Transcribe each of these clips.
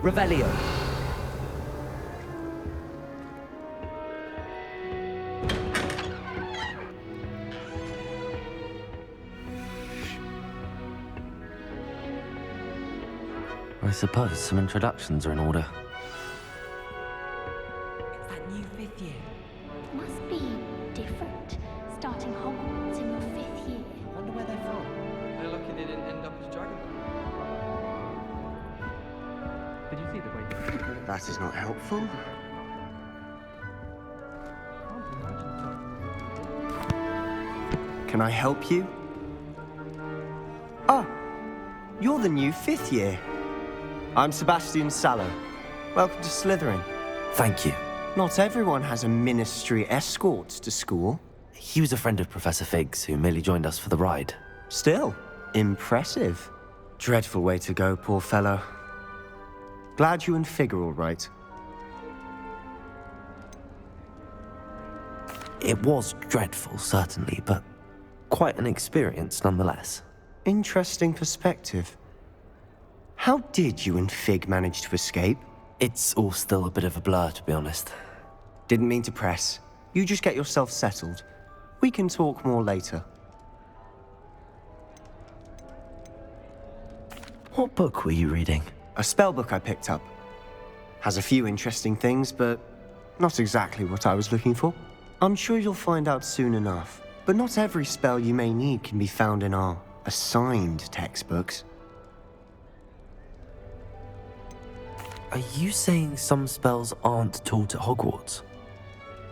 Revelio. I suppose some introductions are in order. It's that new 5th year. Must be different, starting Hogwarts in your 5th year. Wonder where they're from. They're lucky they didn't end up as dragon. Did you see the way? That is not helpful. Can I help you? Ah, you're the new 5th year. I'm Sebastian Sallow. Welcome to Slytherin. Thank you. Not everyone has a ministry escort to school. He was a friend of Professor Fig's who merely joined us for the ride. Still, impressive. Dreadful way to go, poor fellow. Glad you and Fig are all right. It was dreadful, certainly, but quite an experience nonetheless. Interesting perspective. How did you and Fig manage to escape? It's all still a bit of a blur, to be honest. Didn't mean to press. You just get yourself settled. We can talk more later. What book were you reading? A spell book I picked up. Has a few interesting things, but not exactly what I was looking for. I'm sure you'll find out soon enough. But not every spell you may need can be found in our assigned textbooks. Are you saying some spells aren't taught at Hogwarts?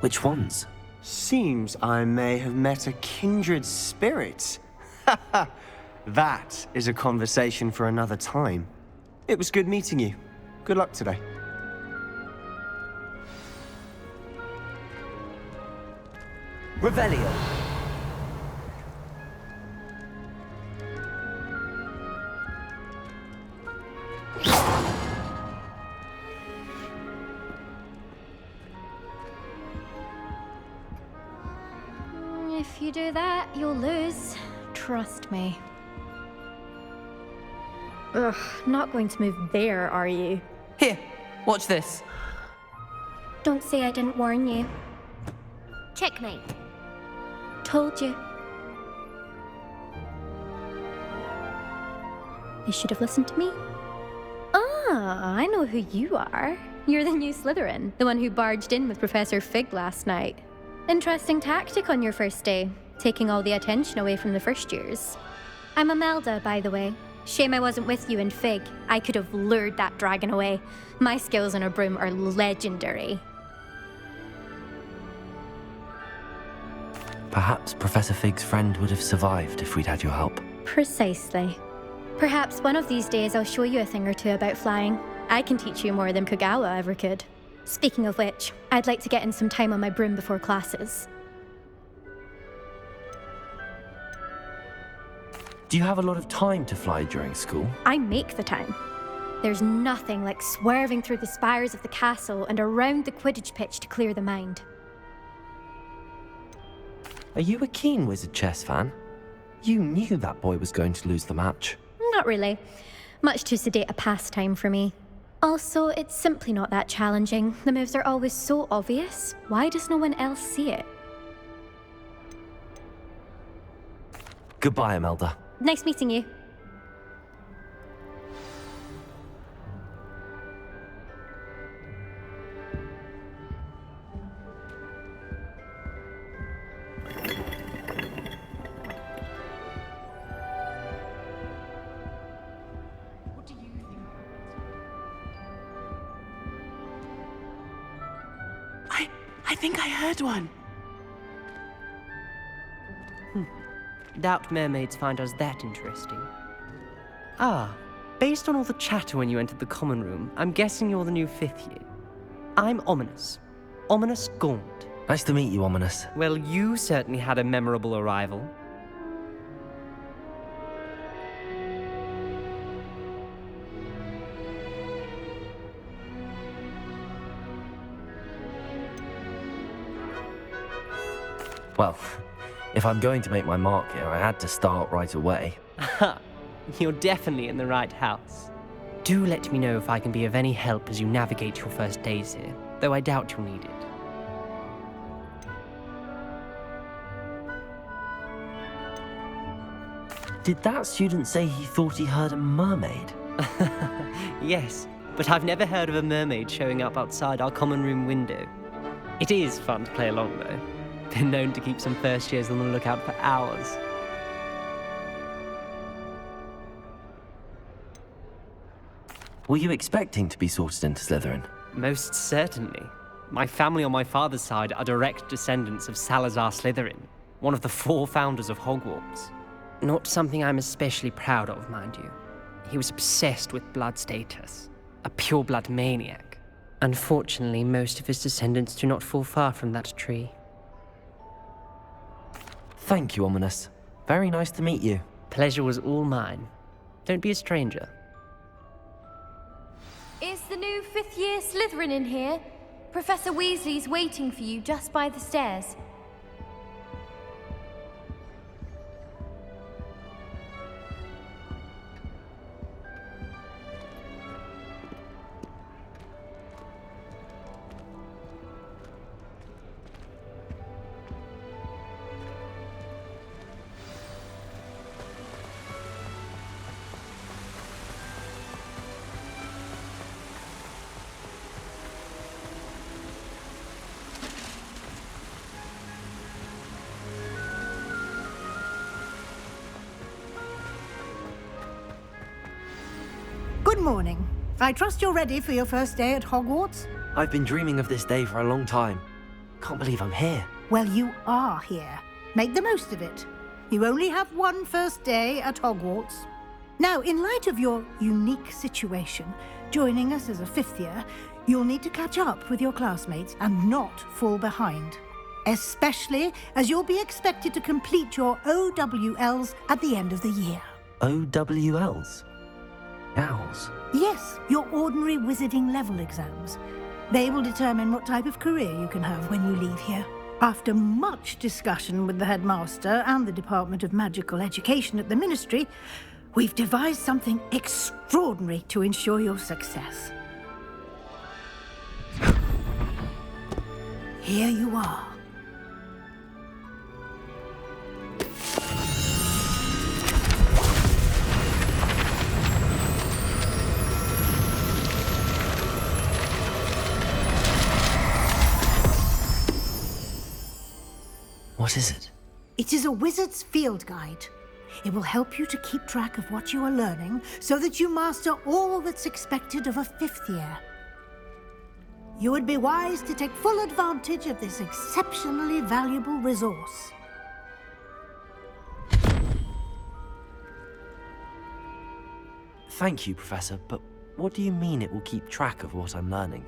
Which ones? Seems I may have met a kindred spirit. That is a conversation for another time. It was good meeting you. Good luck today. Revelio. If you do that, you'll lose. Trust me. Ugh, not going to move there, are you? Here, watch this. Don't say I didn't warn you. Checkmate. Told you. You should have listened to me. Ah, I know who you are. You're the new Slytherin, the one who barged in with Professor Fig last night. Interesting tactic on your first day, taking all the attention away from the first years. I'm Imelda, by the way. Shame I wasn't with you in Fig. I could have lured that dragon away. My skills on a broom are legendary. Perhaps Professor Fig's friend would have survived if we'd had your help. Precisely. Perhaps one of these days I'll show you a thing or two about flying. I can teach you more than Kogawa ever could. Speaking of which, I'd like to get in some time on my broom before classes. Do you have a lot of time to fly during school? I make the time. There's nothing like swerving through the spires of the castle and around the Quidditch pitch to clear the mind. Are you a keen Wizard chess fan? You knew that boy was going to lose the match. Not really. Much too sedate a pastime for me. Also, it's simply not that challenging. The moves are always so obvious. Why does no one else see it? Goodbye, Imelda. Nice meeting you. I think I heard one. Doubt mermaids find us that interesting. Ah, based on all the chatter when you entered the common room, I'm guessing you're the new 5th year. I'm Ominous. Ominous Gaunt. Nice to meet you, Ominous. Well, you certainly had a memorable arrival. Well, if I'm going to make my mark here, I had to start right away. You're definitely in the right house. Do let me know if I can be of any help as you navigate your first days here, though I doubt you'll need it. Did that student say he thought he heard a mermaid? Yes, but I've never heard of a mermaid showing up outside our common room window. It is fun to play along, though. Been known to keep some first years on the lookout for hours. Were you expecting to be sorted into Slytherin? Most certainly. My family on my father's side are direct descendants of Salazar Slytherin, one of the 4 founders of Hogwarts. Not something I'm especially proud of, mind you. He was obsessed with blood status, a pure-blood maniac. Unfortunately, most of his descendants do not fall far from that tree. Thank you, Ominous. Very nice to meet you. Pleasure was all mine. Don't be a stranger. Is the new 5th year Slytherin in here? Professor Weasley's waiting for you just by the stairs. Good morning. I trust you're ready for your first day at Hogwarts? I've been dreaming of this day for a long time. Can't believe I'm here. Well, you are here. Make the most of it. You only have one first day at Hogwarts. Now, in light of your unique situation, joining us as a 5th year, you'll need to catch up with your classmates and not fall behind. Especially as you'll be expected to complete your OWLs at the end of the year. OWLs? Owls? Yes, your ordinary wizarding level exams. They will determine what type of career you can have when you leave here. After much discussion with the headmaster and the Department of Magical Education at the Ministry, we've devised something extraordinary to ensure your success. Here you are. What is it? It is a wizard's field guide. It will help you to keep track of what you are learning so that you master all that's expected of a 5th year. You would be wise to take full advantage of this exceptionally valuable resource. Thank you, Professor, but what do you mean it will keep track of what I'm learning?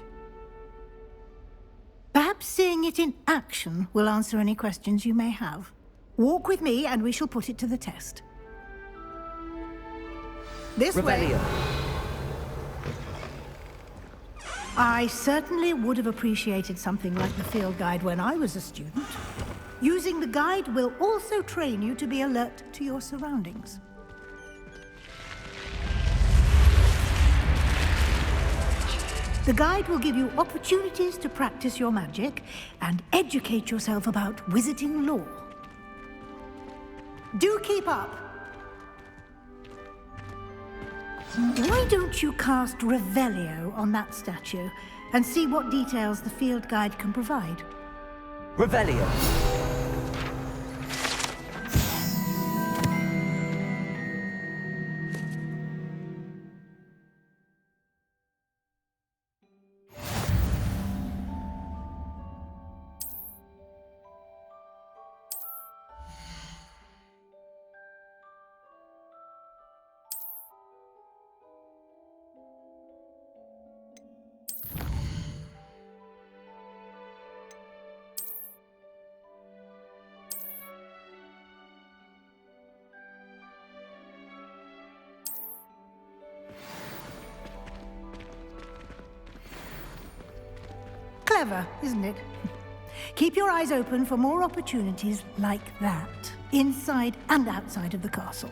Perhaps seeing it in action will answer any questions you may have. Walk with me and we shall put it to the test. This way. I certainly would have appreciated something like the field guide when I was a student. Using the guide will also train you to be alert to your surroundings. The guide will give you opportunities to practice your magic and educate yourself about wizarding lore. Do keep up! Why don't you cast Revelio on that statue and see what details the field guide can provide? Revelio! Clever, isn't it? Keep your eyes open for more opportunities like that, inside and outside of the castle.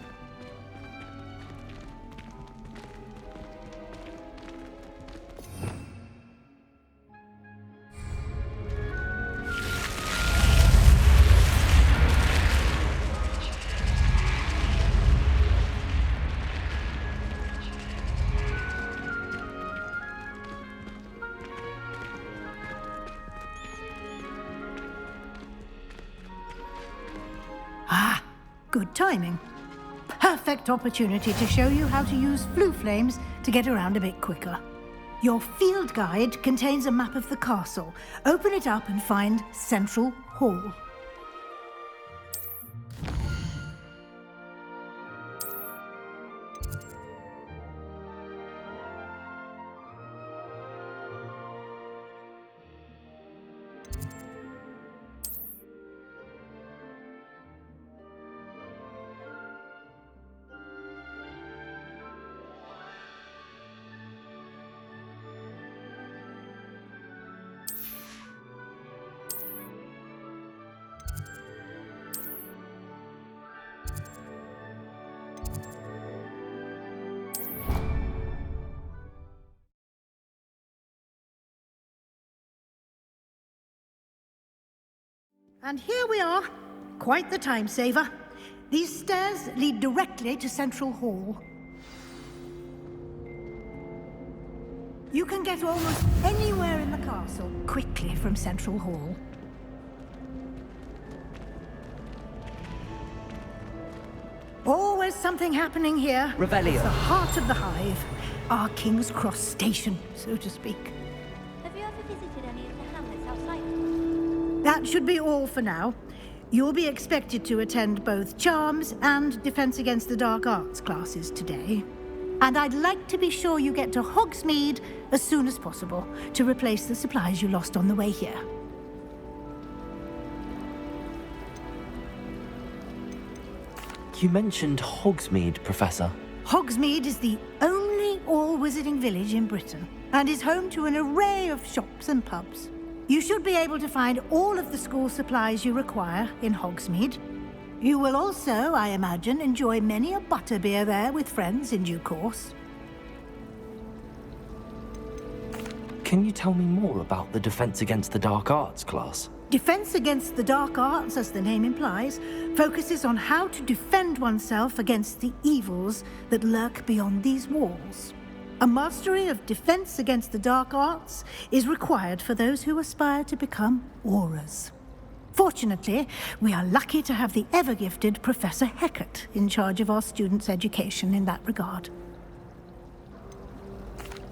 Good timing. Perfect opportunity to show you how to use flue flames to get around a bit quicker. Your field guide contains a map of the castle. Open it up and find Central Hall. And here we are. Quite the time saver. These stairs lead directly to Central Hall. You can get almost anywhere in the castle quickly from Central Hall. Always something happening here. Revelio. It's the heart of the hive. Our King's Cross station, so to speak. Have you ever visited any of the hamlets outside? That should be all for now. You'll be expected to attend both Charms and Defense Against the Dark Arts classes today. And I'd like to be sure you get to Hogsmeade as soon as possible to replace the supplies you lost on the way here. You mentioned Hogsmeade, Professor. Hogsmeade is the only all-wizarding village in Britain and is home to an array of shops and pubs. You should be able to find all of the school supplies you require in Hogsmeade. You will also, I imagine, enjoy many a butterbeer there with friends in due course. Can you tell me more about the Defense Against the Dark Arts class? Defense Against the Dark Arts, as the name implies, focuses on how to defend oneself against the evils that lurk beyond these walls. A mastery of Defense Against the Dark Arts is required for those who aspire to become Aurors. Fortunately, we are lucky to have the ever-gifted Professor Hecat in charge of our students' education in that regard.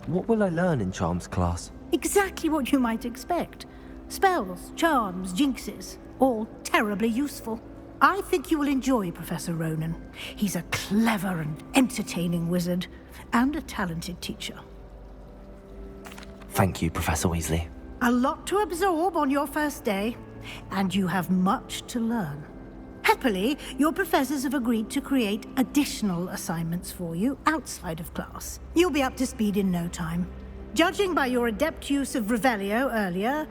What will I learn in Charms class? Exactly what you might expect. Spells, charms, jinxes, all terribly useful. I think you will enjoy Professor Ronan. He's a clever and entertaining wizard, and a talented teacher. Thank you, Professor Weasley. A lot to absorb on your first day, and you have much to learn. Happily, your professors have agreed to create additional assignments for you outside of class. You'll be up to speed in no time. Judging by your adept use of Revelio earlier,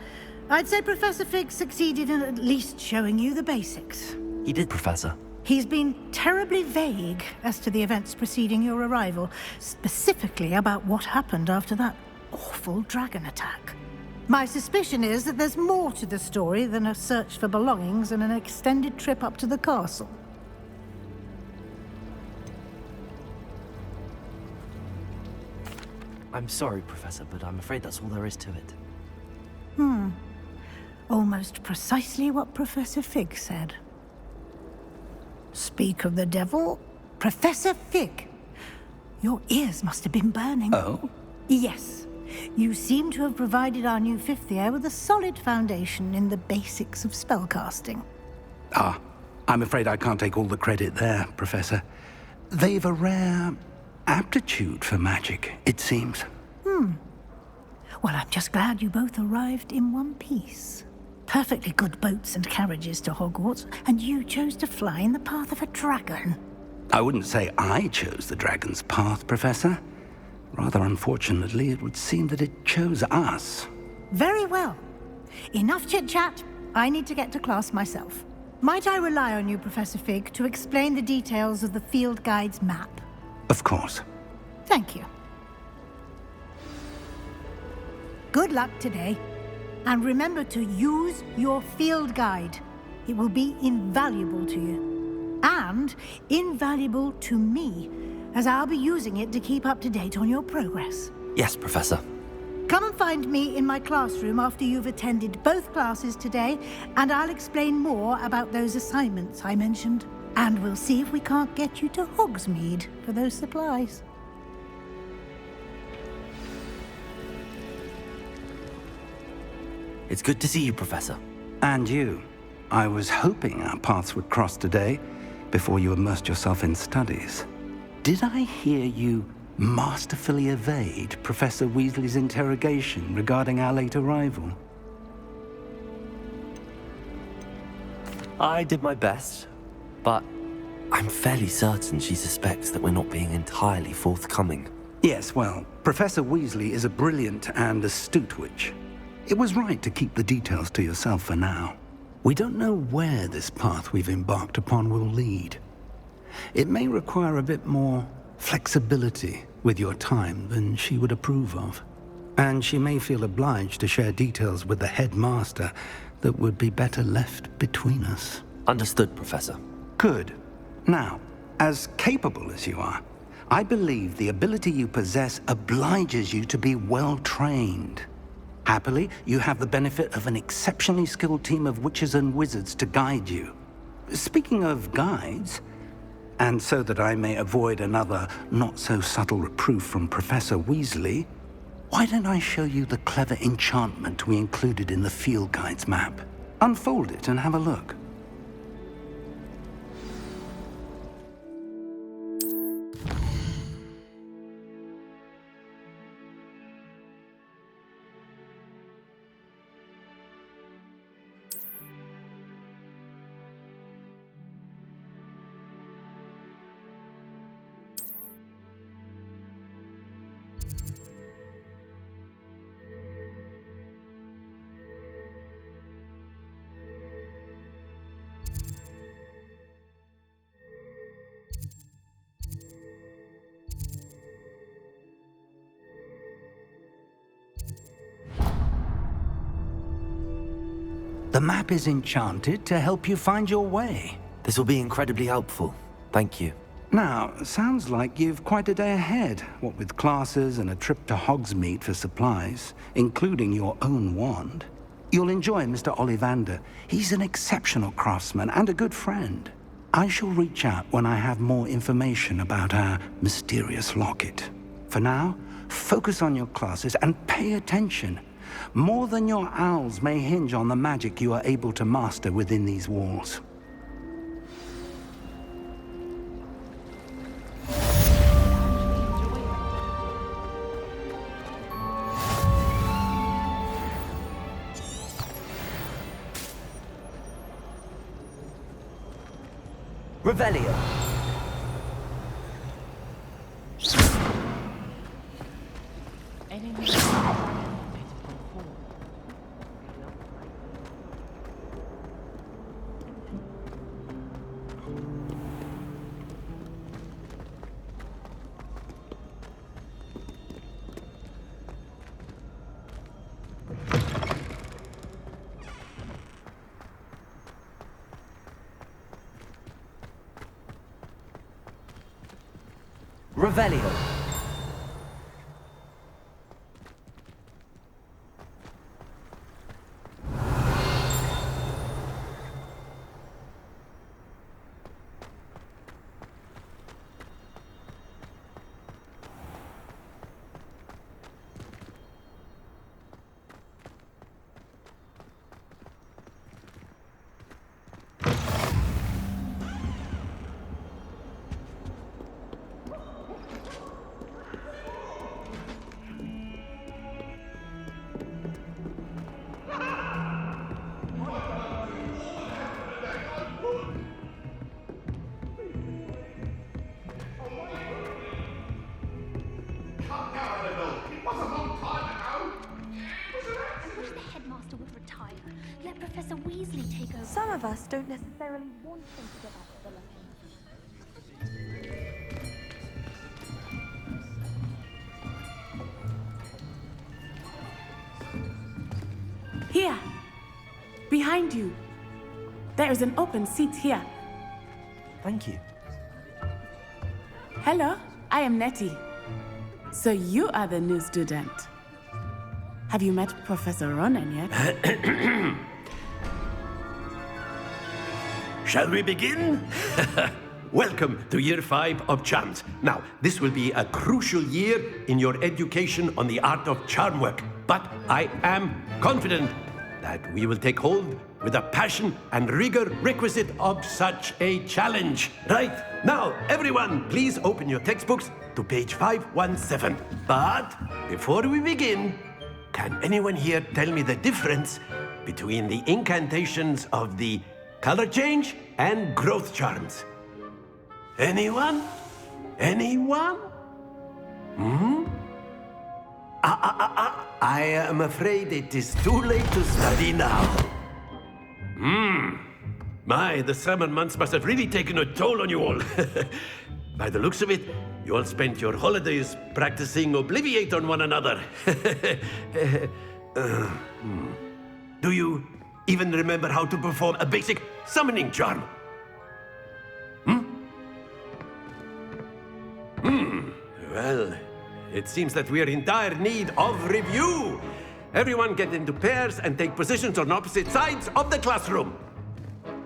I'd say Professor Fig succeeded in at least showing you the basics. He did, Professor. He's been terribly vague as to the events preceding your arrival, specifically about what happened after that awful dragon attack. My suspicion is that there's more to the story than a search for belongings and an extended trip up to the castle. I'm sorry, Professor, but I'm afraid that's all there is to it. Almost precisely what Professor Fig said. Speak of the devil, Professor Fig. Your ears must have been burning. Oh? Yes. You seem to have provided our new fifth year with a solid foundation in the basics of spellcasting. Ah, I'm afraid I can't take all the credit there, Professor. They've a rare aptitude for magic, it seems. Well, I'm just glad you both arrived in one piece. Perfectly good boats and carriages to Hogwarts, and you chose to fly in the path of a dragon. I wouldn't say I chose the dragon's path, Professor. Rather unfortunately, it would seem that it chose us. Very well. Enough chit-chat. I need to get to class myself. Might I rely on you, Professor Fig, to explain the details of the field guide's map? Of course. Thank you. Good luck today. And remember to use your field guide. It will be invaluable to you. And invaluable to me, as I'll be using it to keep up to date on your progress. Yes, Professor. Come and find me in my classroom after you've attended both classes today, and I'll explain more about those assignments I mentioned. And we'll see if we can't get you to Hogsmeade for those supplies. It's good to see you, Professor. And you. I was hoping our paths would cross today, before you immersed yourself in studies. Did I hear you masterfully evade Professor Weasley's interrogation regarding our late arrival? I did my best, but I'm fairly certain she suspects that we're not being entirely forthcoming. Yes, well, Professor Weasley is a brilliant and astute witch. It was right to keep the details to yourself for now. We don't know where this path we've embarked upon will lead. It may require a bit more flexibility with your time than she would approve of. And she may feel obliged to share details with the headmaster that would be better left between us. Understood, Professor. Good. Now, as capable as you are, I believe the ability you possess obliges you to be well trained. Happily, you have the benefit of an exceptionally skilled team of witches and wizards to guide you. Speaking of guides, and so that I may avoid another not-so-subtle reproof from Professor Weasley, why don't I show you the clever enchantment we included in the field guide's map? Unfold it and have a look. The map is enchanted to help you find your way. This will be incredibly helpful. Thank you. Now, sounds like you've quite a day ahead, what with classes and a trip to Hogsmeade for supplies, including your own wand. You'll enjoy Mr. Ollivander. He's an exceptional craftsman and a good friend. I shall reach out when I have more information about our mysterious locket. For now, focus on your classes and pay attention. More than your owls may hinge on the magic you are able to master within these walls. Revelio. Revelio. Professor Weasley take over. Some of us don't necessarily want him to get out of the lesson. Here! Behind you! There is an open seat here. Thank you. Hello, I am Nettie. So you are the new student. Have you met Professor Ronan yet? Shall we begin? Welcome to Year 5 of Charms. Now, this will be a crucial year in your education on the art of charm work. But I am confident that we will take hold with the passion and rigor requisite of such a challenge. Right, now, everyone, please open your textbooks to page 517. But before we begin, can anyone here tell me the difference between the incantations of the color change and growth charms? Anyone? Anyone? I am afraid it is too late to study now. My, the summer months must have really taken a toll on you all. By the looks of it, you all spent your holidays practicing Obliviate on one another. Do you even remember how to perform a basic summoning charm? Well, it seems that we are in dire need of review. Everyone get into pairs and take positions on opposite sides of the classroom.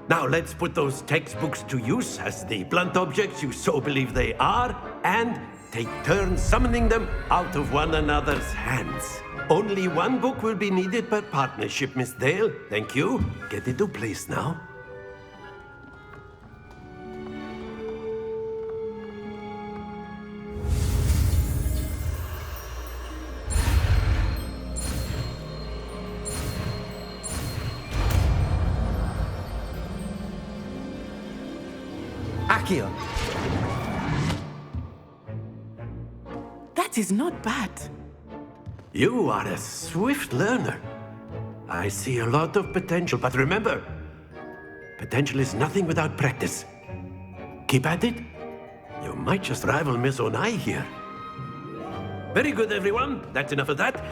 Now let's put those textbooks to use as the blunt objects you so believe they are, and take turns summoning them out of one another's hands. Only one book will be needed per partnership, Miss Dale. Thank you. Get into place now. Akio! That is not bad. You are a swift learner. I see a lot of potential, but remember, potential is nothing without practice. Keep at it. You might just rival Miss Onai here. Very good, everyone. That's enough of that.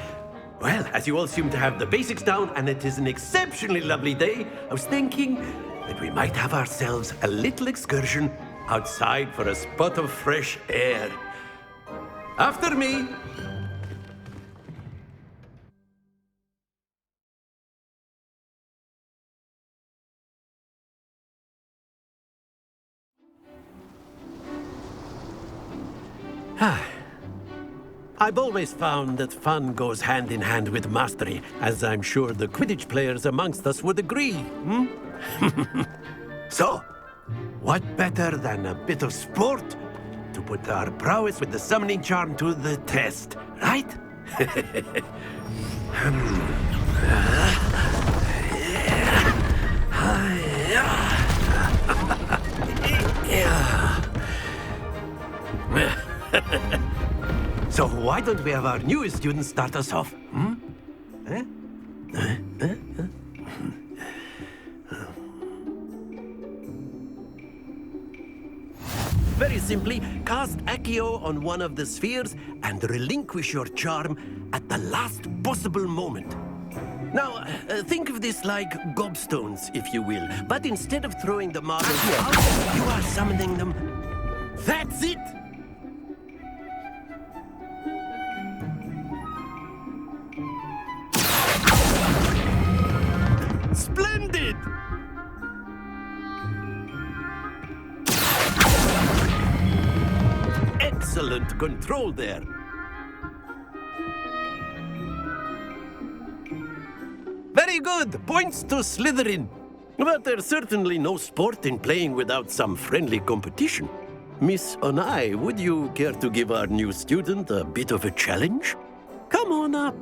Well, as you all seem to have the basics down, and it is an exceptionally lovely day, I was thinking that we might have ourselves a little excursion outside for a spot of fresh air. After me. I've always found that fun goes hand in hand with mastery, as I'm sure the Quidditch players amongst us would agree. So, what better than a bit of sport to put our prowess with the summoning charm to the test, right? So why don't we have our newest student start us off? Very simply, cast Accio on one of the spheres and relinquish your charm at the last possible moment. Now, think of this like gobstones, if you will. But instead of throwing the marbles out, you are summoning them. That's it! Splendid! Excellent control there. Very good. Points to Slytherin. But there's certainly no sport in playing without some friendly competition. Miss Onai, would you care to give our new student a bit of a challenge? Come on up.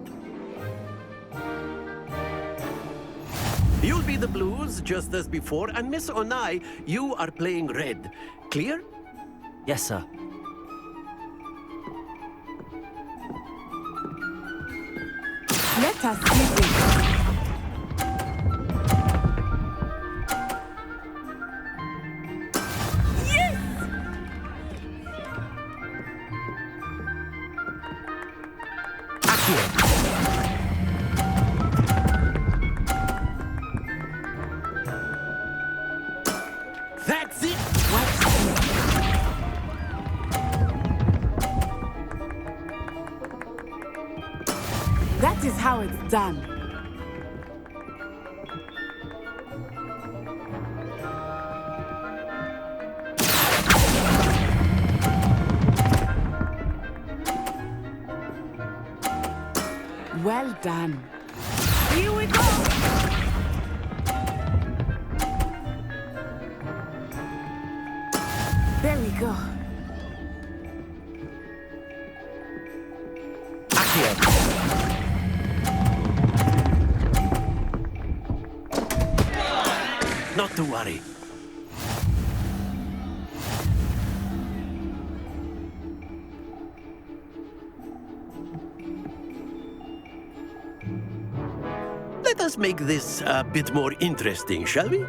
You'll be the blues, just as before, and Miss Onai, you are playing red. Clear? Yes, sir. Let us see this. That's it! That is how it's done. Well done. Here we go! There we go. Not to worry. Let us make this a bit more interesting, shall we?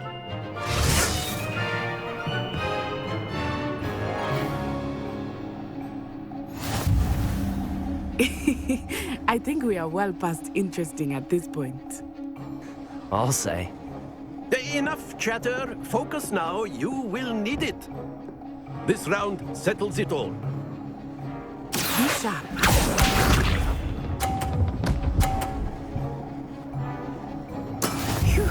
I think we are well past interesting at this point. I'll say. Enough chatter. Focus now. You will need it. This round settles it all. Be sharp. Phew.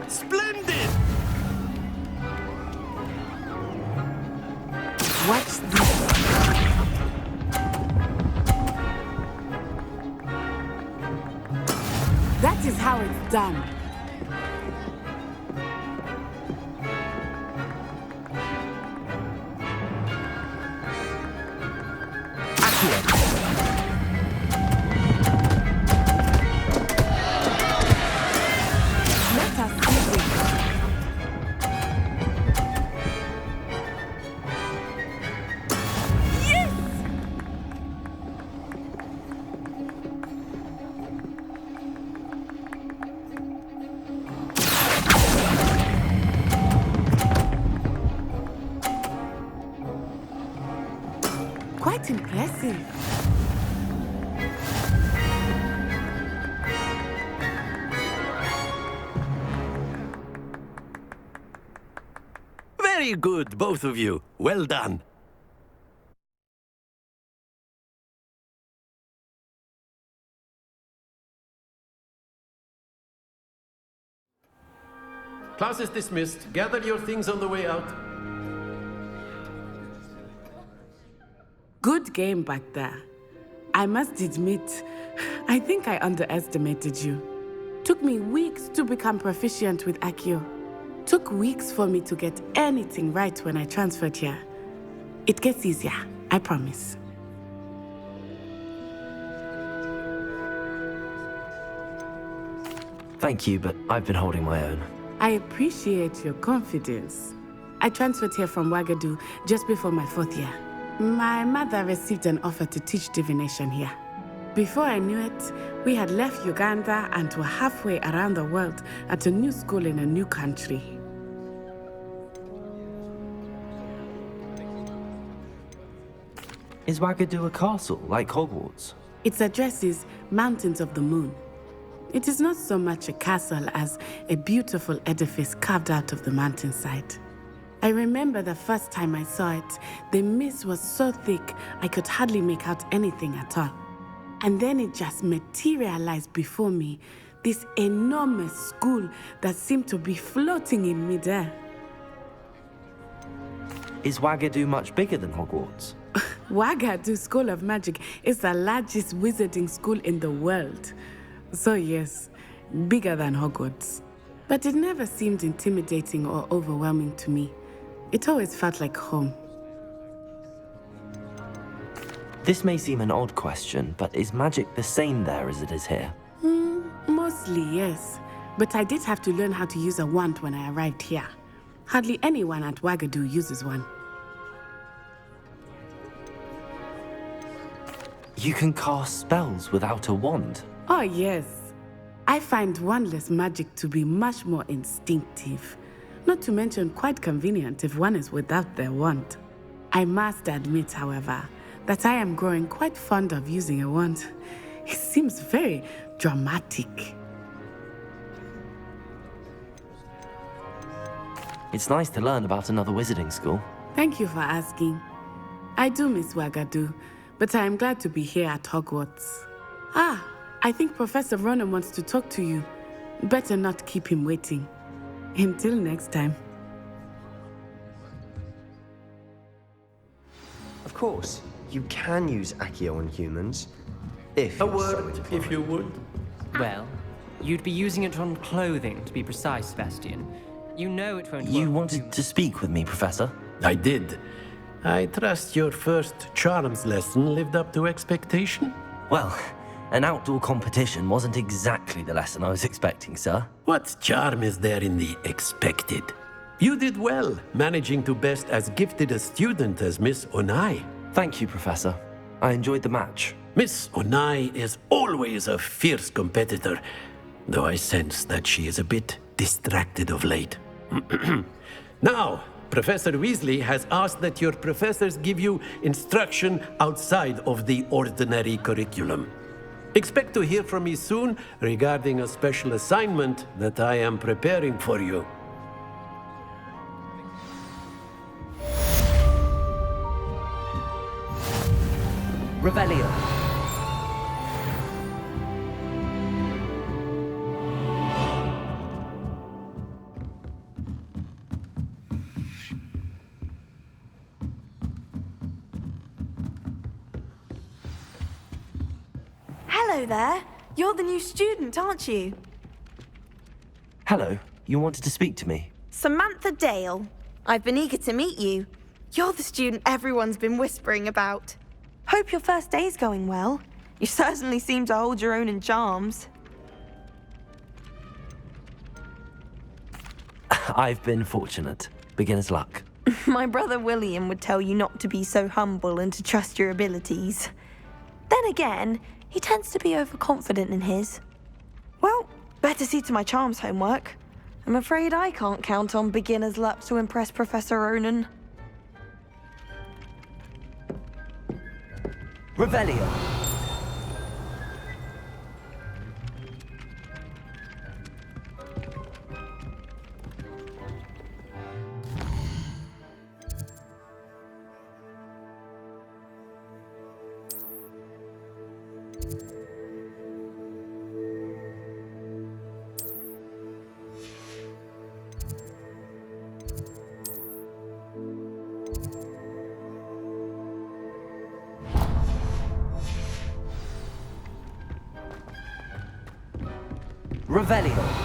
Splendid! Watch this. That is how it's done. Let us see this. Quite impressive. Very good, both of you. Well done. Class is dismissed. Gather your things on the way out. Good game back there. I must admit, I think I underestimated you. Took me weeks to become proficient with Accio. Took weeks for me to get anything right when I transferred here. It gets easier, I promise. Thank you, but I've been holding my own. I appreciate your confidence. I transferred here from Wagadu just before my 4th year. My mother received an offer to teach divination here. Before I knew it, we had left Uganda and were halfway around the world at a new school in a new country. Is Wagadu a castle, like Hogwarts? Its address is Mountains of the Moon. It is not so much a castle as a beautiful edifice carved out of the mountainside. I remember the first time I saw it, the mist was so thick I could hardly make out anything at all. And then it just materialized before me, this enormous school that seemed to be floating in midair. Is Wagadu much bigger than Hogwarts? Wagadu School of Magic is the largest wizarding school in the world. So yes, bigger than Hogwarts. But it never seemed intimidating or overwhelming to me. It always felt like home. This may seem an odd question, but is magic the same there as it is here? Mostly, yes. But I did have to learn how to use a wand when I arrived here. Hardly anyone at Wagadu uses one. You can cast spells without a wand? Oh, yes. I find wandless magic to be much more instinctive. Not to mention quite convenient if one is without their wand. I must admit, however, that I am growing quite fond of using a wand. It seems very dramatic. It's nice to learn about another wizarding school. Thank you for asking. I do miss Wagadu, but I am glad to be here at Hogwarts. I think Professor Ronan wants to talk to you. Better not keep him waiting. Until next time. Of course, you can use Accio on humans. If A you're so word, if inclined. you would. Well, you'd be using it on clothing, to be precise, Sebastian. You know it won't work You on wanted humans. to speak with me, Professor? I did. I trust your first charms lesson lived up to expectation. Well, an outdoor competition wasn't exactly the lesson I was expecting, sir. What charm is there in the expected? You did well, managing to best as gifted a student as Miss Onai. Thank you, Professor. I enjoyed the match. Miss Onai is always a fierce competitor, though I sense that she is a bit distracted of late. Now, Professor Weasley has asked that your professors give you instruction outside of the ordinary curriculum. Expect to hear from me soon regarding a special assignment that I am preparing for you. Revelio. Hello there. You're the new student, aren't you? Hello, you wanted to speak to me? Samantha Dale. I've been eager to meet you. You're the student everyone's been whispering about. Hope your first day's going well. You certainly seem to hold your own in charms. I've been fortunate. Beginner's luck. My brother William would tell you not to be so humble and to trust your abilities. Then again, he tends to be overconfident in his. Well, better see to my charms homework. I'm afraid I can't count on beginner's luck to impress Professor Ronan. Revelio. Revelio.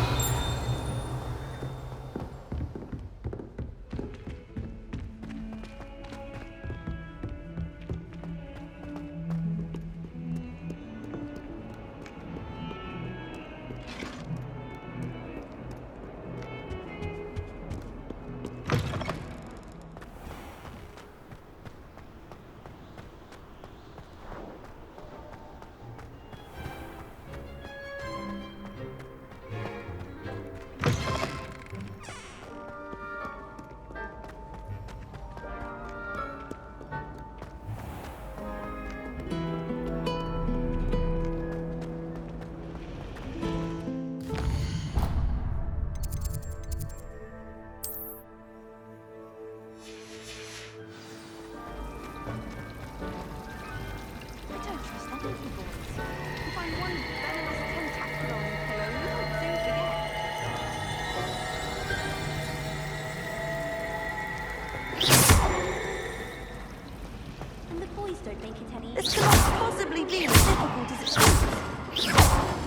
And the boys don't make it any This cannot possibly be as difficult as it seems.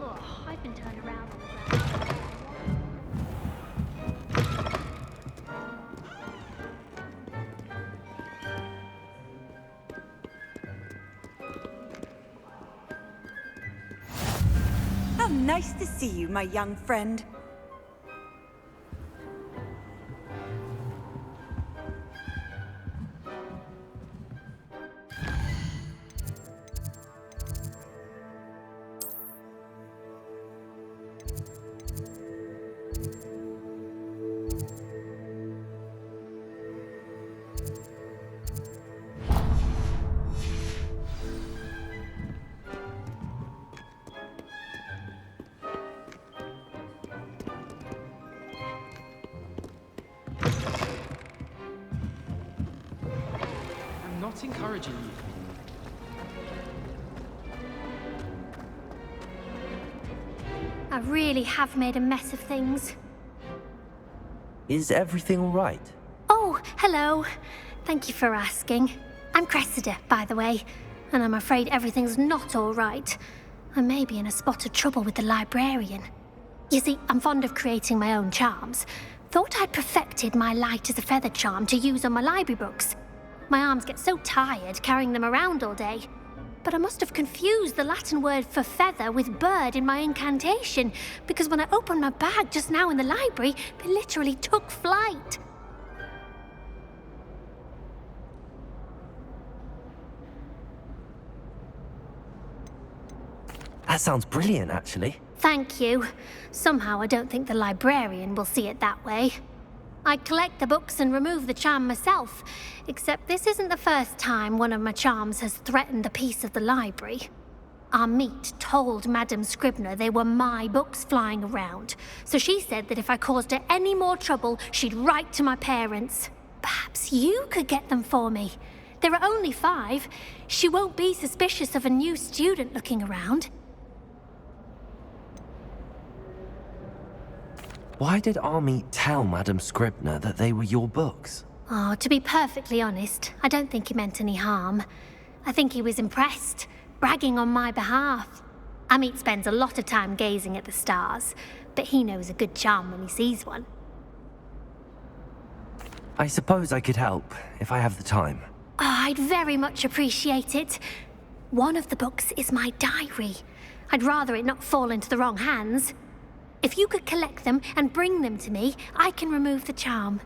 Ugh, I've been turned around on the ground. How nice to see you, my young friend. not encouraging you. I really have made a mess of things. Is everything all right? Oh, hello. Thank you for asking. I'm Cressida, by the way, and I'm afraid everything's not all right. I may be in a spot of trouble with the librarian. You see, I'm fond of creating my own charms. Thought I'd perfected my light as a feather charm to use on my library books. My arms get so tired carrying them around all day. But I must have confused the Latin word for feather with bird in my incantation, because when I opened my bag just now in the library, they literally took flight. That sounds brilliant, actually. Thank you. Somehow I don't think the librarian will see it that way. I collect the books and remove the charm myself, except this isn't the first time one of my charms has threatened a piece of the library. Our meet told Madame Scribner they were my books flying around, so she said that if I caused her any more trouble, she'd write to my parents. Perhaps you could get them for me. There are only 5. She won't be suspicious of a new student looking around. Why did Army tell Madame Scribner that they were your books? Oh, to be perfectly honest, I don't think he meant any harm. I think he was impressed, bragging on my behalf. Amit spends a lot of time gazing at the stars, but he knows a good charm when he sees one. I suppose I could help, if I have the time. Oh, I'd very much appreciate it. One of the books is my diary. I'd rather it not fall into the wrong hands. If you could collect them and bring them to me, I can remove the charm.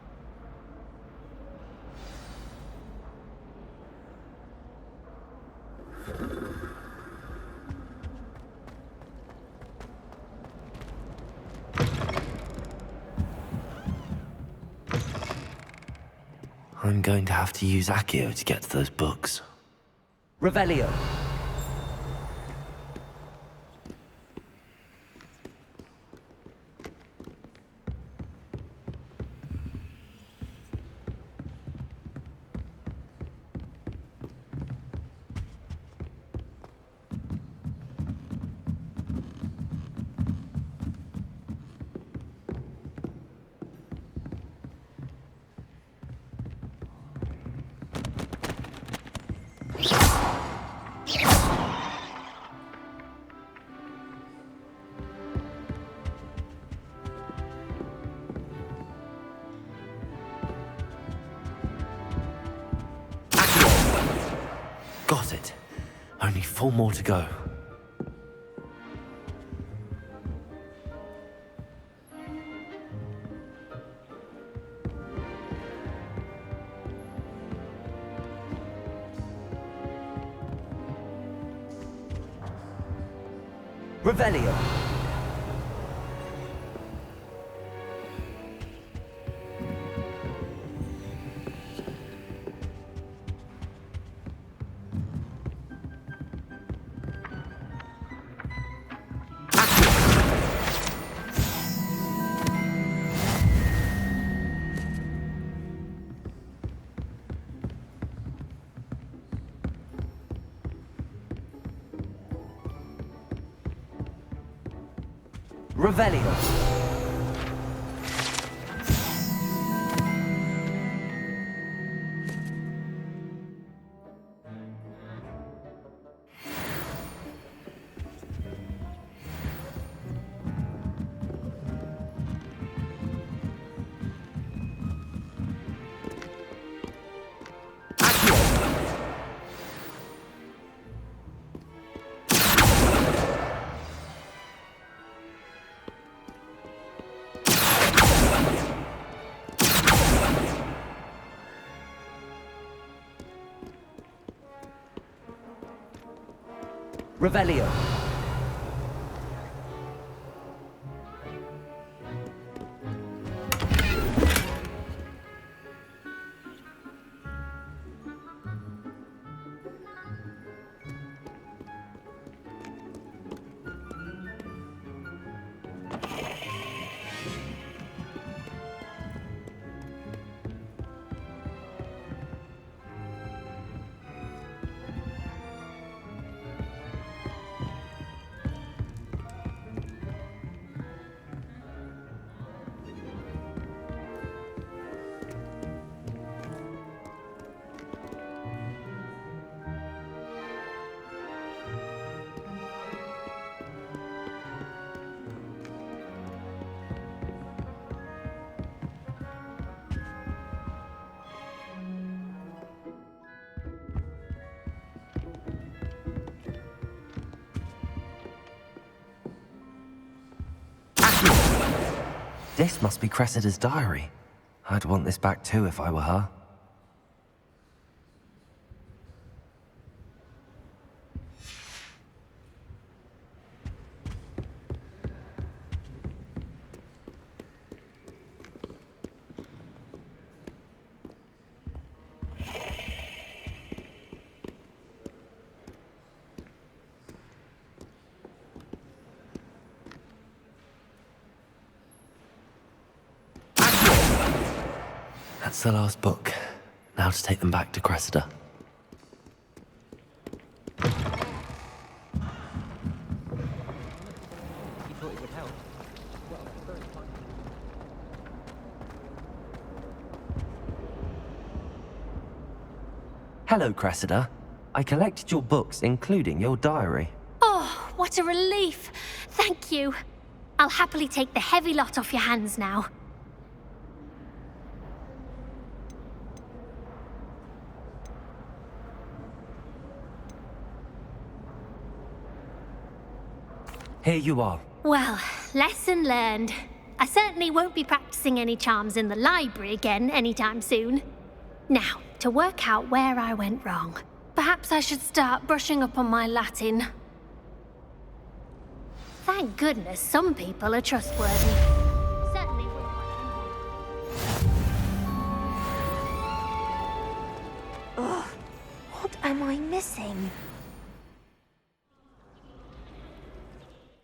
I'm going to have to use Accio to get to those books. Revelio. Got it. Only 4 more to go. Revelio. Revelio. Revelio. This must be Cressida's diary. I'd want this back too if I were her. That's the last book. Now to take them back to Cressida. He thought it would help. Well, very fun. Hello, Cressida. I collected your books, including your diary. Oh, what a relief. Thank you. I'll happily take the heavy lot off your hands now. Here you are. Well, lesson learned. I certainly won't be practicing any charms in the library again anytime soon. Now, to work out where I went wrong. Perhaps I should start brushing up on my Latin. Thank goodness some people are trustworthy. Certainly wouldn't Ugh, what am I missing?